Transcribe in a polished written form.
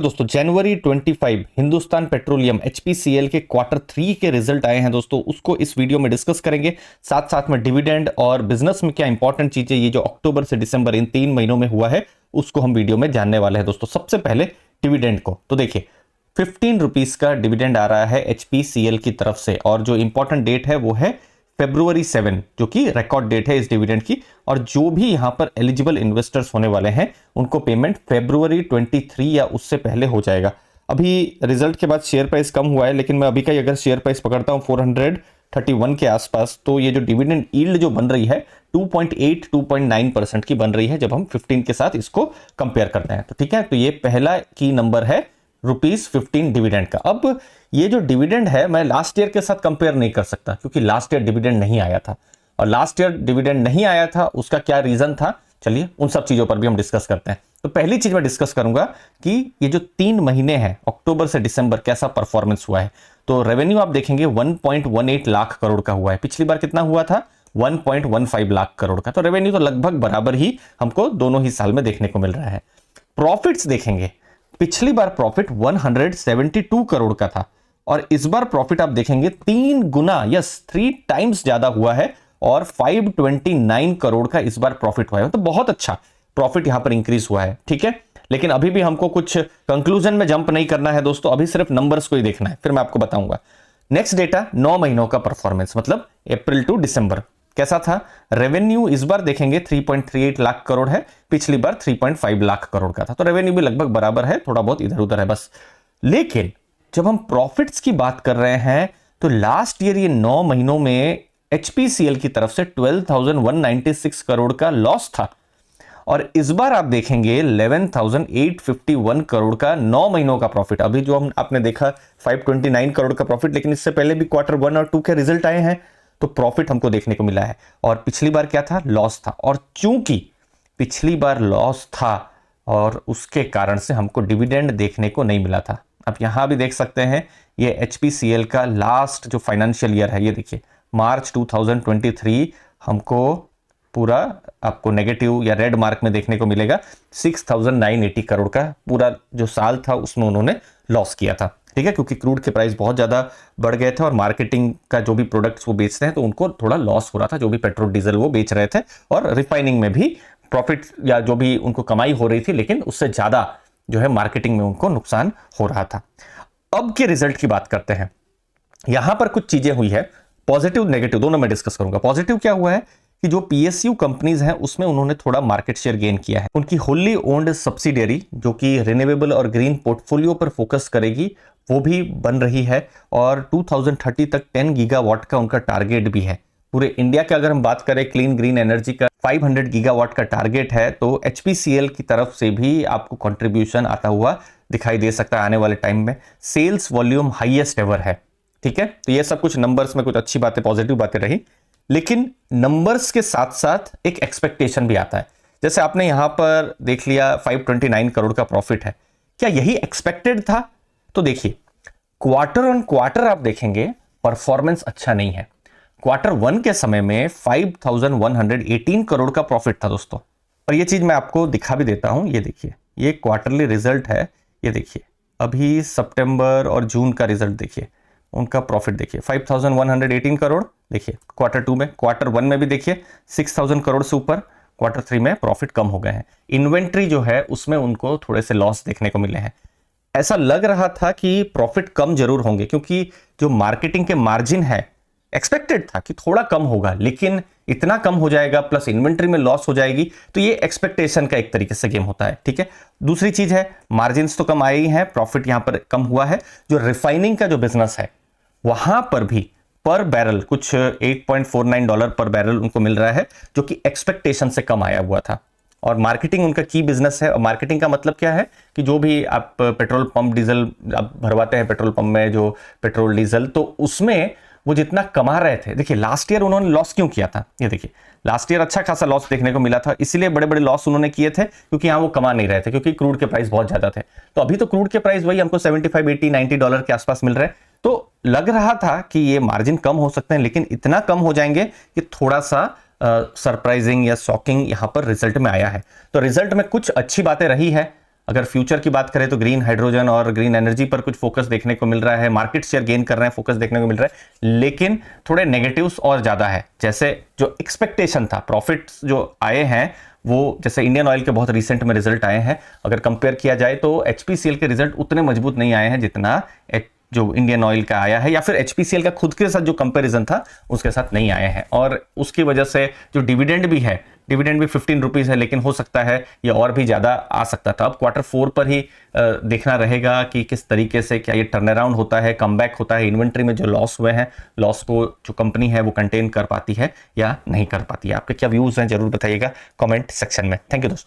दोस्तों जनवरी 25 Hindustan petroleum HPCL के quarter 3 के रिजल्ट आए हैं दोस्तों, उसको इस वीडियो में डिस्कस करेंगे। साथ साथ में डिविडेंड और बिजनेस में क्या इंपॉर्टेंट चीजें ये जो अक्टूबर से दिसंबर इन 3 महीनों में हुआ है उसको हम वीडियो में जानने वाले हैं दोस्तों। सबसे पहले डिविडेंड को तो देखिए 15 रुपीज का डिविडेंड आ रहा है एचपीसीएल की तरफ से और जो इंपॉर्टेंट डेट है वो है February 7 जो कि रिकॉर्ड डेट है इस डिविडेंड की। और जो भी यहां पर एलिजिबल इन्वेस्टर्स होने वाले हैं उनको पेमेंट February 23 या उससे पहले हो जाएगा। अभी रिजल्ट के बाद शेयर प्राइस कम हुआ है, लेकिन मैं अभी का अगर शेयर प्राइस पकड़ता हूं 431 के आसपास, तो ये जो डिविडेंड यील्ड जो बन रही है 2.8-2.9% की बन रही है जब हम 15 के साथ इसको कंपेयर करते हैं। तो ठीक है, तो ये पहला की नंबर है ₹15 डिविडेंड का। अब ये जो डिविडेंड है मैं लास्ट ईयर के साथ कंपेयर नहीं कर सकता क्योंकि लास्ट ईयर डिविडेंड नहीं आया था, और लास्ट ईयर डिविडेंड नहीं आया था उसका क्या रीजन था, चलिए उन सब चीजों पर भी हम डिस्कस करते हैं। तो पहली चीज मैं डिस्कस करूंगा कि ये जो 3 महीने हैं अक्टूबर से दिसंबर कैसा परफॉर्मेंस हुआ है। तो रेवेन्यू आप देखेंगे 1.18 लाख करोड़ का हुआ है, पिछली बार कितना हुआ था 1.15 लाख करोड़ का। तो रेवेन्यू तो लगभग बराबर ही हमको दोनों ही साल में देखने को मिल रहा है। प्रॉफिट्स देखेंगे, पिछली बार प्रॉफिट 172 करोड़ का था और इस बार प्रॉफिट आप देखेंगे 3 गुना, यस 3 टाइम्स ज्यादा हुआ है और 529 करोड़ का इस बार प्रॉफिट हुआ है। तो बहुत अच्छा प्रॉफिट यहां पर इंक्रीज हुआ है, ठीक है। लेकिन अभी भी हमको कुछ कंक्लूजन में जंप नहीं करना है दोस्तों, अभी सिर्फ नंबर्स को ही देखना है, फिर मैं आपको बताऊंगा। नेक्स्ट डेटा 9 महीनों का परफॉर्मेंस, मतलब अप्रैल टू दिसंबर कैसा था। रेवेन्यू इस बार देखेंगे 3.38 लाख करोड़ है, पिछली बार 3.5 लाख करोड़ का था। तो रेवेन्यू भी लगभग बराबर है, थोड़ा बहुत इधर उधर है बस। लेकिन जब हम प्रॉफिट्स की बात कर रहे हैं तो लास्ट ईयर ये 9 महीनों में एचपीसीएल की तरफ से 12,196 करोड़ का लॉस था और इस बार आप देखेंगे 11,851 करोड़ का 9 महीनों का प्रॉफिट। अभी जो हम आपने देखा 529 करोड़ का प्रॉफिट, लेकिन इससे पहले भी क्वार्टर 1 और 2 के रिजल्ट आए हैं तो प्रॉफिट हमको देखने को मिला है। और पिछली बार क्या था, लॉस था, और चूंकि पिछली बार लॉस था और उसके कारण से हमको डिविडेंड देखने को नहीं मिला था। अब यहां भी देख सकते हैं ये एचपीसीएल का लास्ट जो फाइनेंशियल ईयर है, ये देखिए मार्च 2023 हमको पूरा आपको नेगेटिव या रेड मार्क में देखने को मिलेगा। 6,980 करोड़ का पूरा जो साल था उसमें उन्होंने लॉस किया था, ठीक है, क्योंकि क्रूड के प्राइस बहुत ज्यादा बढ़ गए थे और मार्केटिंग का जो भी प्रोडक्ट्स वो बेचते हैं तो उनको थोड़ा लॉस हो रहा था, जो भी पेट्रोल डीजल वो बेच रहे थे, और रिफाइनिंग में भी प्रॉफिट या जो भी उनको कमाई हो रही थी लेकिन उससे ज्यादा जो है मार्केटिंग में उनको नुकसान हो रहा था। अब के रिजल्ट की बात करते हैं। यहां पर कुछ चीजें हुई है, पॉजिटिव नेगेटिव दोनों मैं डिस्कस करूंगा। पॉजिटिव क्या हुआ है कि जो पीएसयू कंपनीज हैं उसमें उन्होंने थोड़ा मार्केट शेयर गेन किया है। उनकी होली ओन्ड सब्सिडियरी जो कि रिन्यूएबल और ग्रीन पोर्टफोलियो पर फोकस करेगी वो भी बन रही है और 2030 तक 10 गीगावाट का उनका टारगेट भी है। पूरे इंडिया के अगर हम बात करें क्लीन ग्रीन एनर्जी का 500 गीगावाट का टारगेट है, तो एचपीसीएल की तरफ से भी आपको कंट्रीब्यूशन आता हुआ दिखाई दे सकता है आने वाले टाइम में। सेल्स वॉल्यूम हाईएस्ट एवर है, ठीक है। तो ये सब कुछ नंबर्स में कुछ अच्छी बातें, पॉजिटिव बातें रही, लेकिन नंबर्स के साथ साथ एक एक्सपेक्टेशन भी आता है। जैसे आपने यहां पर देख लिया 529 करोड़ का प्रॉफिट है, क्या यही एक्सपेक्टेड था? तो देखिए क्वार्टर ऑन क्वार्टर आप देखेंगे परफॉर्मेंस अच्छा नहीं है। क्वार्टर 1 के समय में 5,118 करोड़ का प्रॉफिट था दोस्तों, और ये चीज मैं आपको दिखा भी देता हूं। ये देखिए ये क्वार्टरली रिजल्ट है, ये देखिए अभी सितंबर और जून का रिजल्ट देखिए, उनका प्रॉफिट देखिए 5,118 करोड़। देखिए क्वार्टर 2 में, क्वार्टर 1 में भी देखिए 6,000 करोड़ से ऊपर, क्वार्टर 3 में प्रॉफिट कम हो गए हैं। इन्वेंट्री जो है उसमें उनको थोड़े से लॉस देखने को मिले हैं। ऐसा लग रहा था कि प्रॉफिट कम जरूर होंगे क्योंकि जो मार्केटिंग के मार्जिन है एक्सपेक्टेड था कि थोड़ा कम होगा, लेकिन इतना कम हो जाएगा प्लस इन्वेंट्री में लॉस हो जाएगी, तो ये एक्सपेक्टेशन का एक तरीके से गेम होता है, ठीक है। दूसरी चीज है मार्जिन्स तो कम आए ही हैं, प्रॉफिट यहां पर कम हुआ है। जो रिफाइनिंग का जो बिजनेस है वहां पर भी पर बैरल कुछ $8.49 पर बैरल उनको मिल रहा है, जो कि एक्सपेक्टेशन से कम आया हुआ था। और मार्केटिंग उनका की बिजनेस है, और मार्केटिंग का मतलब क्या है कि जो भी आप पेट्रोल पंप डीजल आप भरवाते हैं पेट्रोल पंप में जो पेट्रोल डीजल, तो उसमें वो जितना कमा रहे थे, देखिए लास्ट ईयर उन्होंने लॉस क्यों किया था, ये देखिए लास्ट ईयर अच्छा खासा लॉस देखने को मिला था, इसीलिए बड़े बड़े लॉस उन्होंने किए थे क्योंकि यहाँ वो कमा नहीं रहे थे, क्योंकि क्रूड के प्राइस बहुत ज्यादा थे। तो अभी तो क्रूड के प्राइस वही हमको 75, 80, $90 के आसपास मिल रहे हैं, तो लग रहा था कि ये मार्जिन कम हो सकते हैं, लेकिन इतना कम हो जाएंगे कि थोड़ा सा सरप्राइजिंग या शॉकिंग यहां पर रिजल्ट में आया है। तो रिजल्ट में कुछ अच्छी बातें रही है, अगर फ्यूचर की बात करें तो ग्रीन हाइड्रोजन और ग्रीन एनर्जी पर कुछ फोकस देखने को मिल रहा है, मार्केट शेयर गेन कर रहे हैं, फोकस देखने को मिल रहा है, लेकिन थोड़े नेगेटिव्स और ज्यादा है। जैसे जो एक्सपेक्टेशन था, प्रॉफिट्स जो आए हैं वो, जैसे इंडियन ऑयल के बहुत रिसेंट में रिजल्ट आए हैं, अगर कंपेयर किया जाए तो एचपीसीएल के रिजल्ट उतने मजबूत नहीं आए हैं जितना जो इंडियन ऑयल का आया है, या फिर एचपीसीएल का खुद के साथ जो कंपैरिजन था उसके साथ नहीं आए हैं। और उसकी वजह से जो डिविडेंड भी है, डिविडेंड भी 15 रुपीज है, लेकिन हो सकता है ये और भी ज्यादा आ सकता था। अब क्वार्टर 4 पर ही देखना रहेगा कि किस तरीके से क्या ये टर्न अराउंड होता है, कमबैक होता है, इन्वेंट्री में जो लॉस हुए हैं, लॉस को जो कंपनी है वो कंटेन कर पाती है या नहीं कर पाती है। आपके क्या व्यूज हैं जरूर बताइएगा कमेंट सेक्शन में। थैंक यू दोस्तों।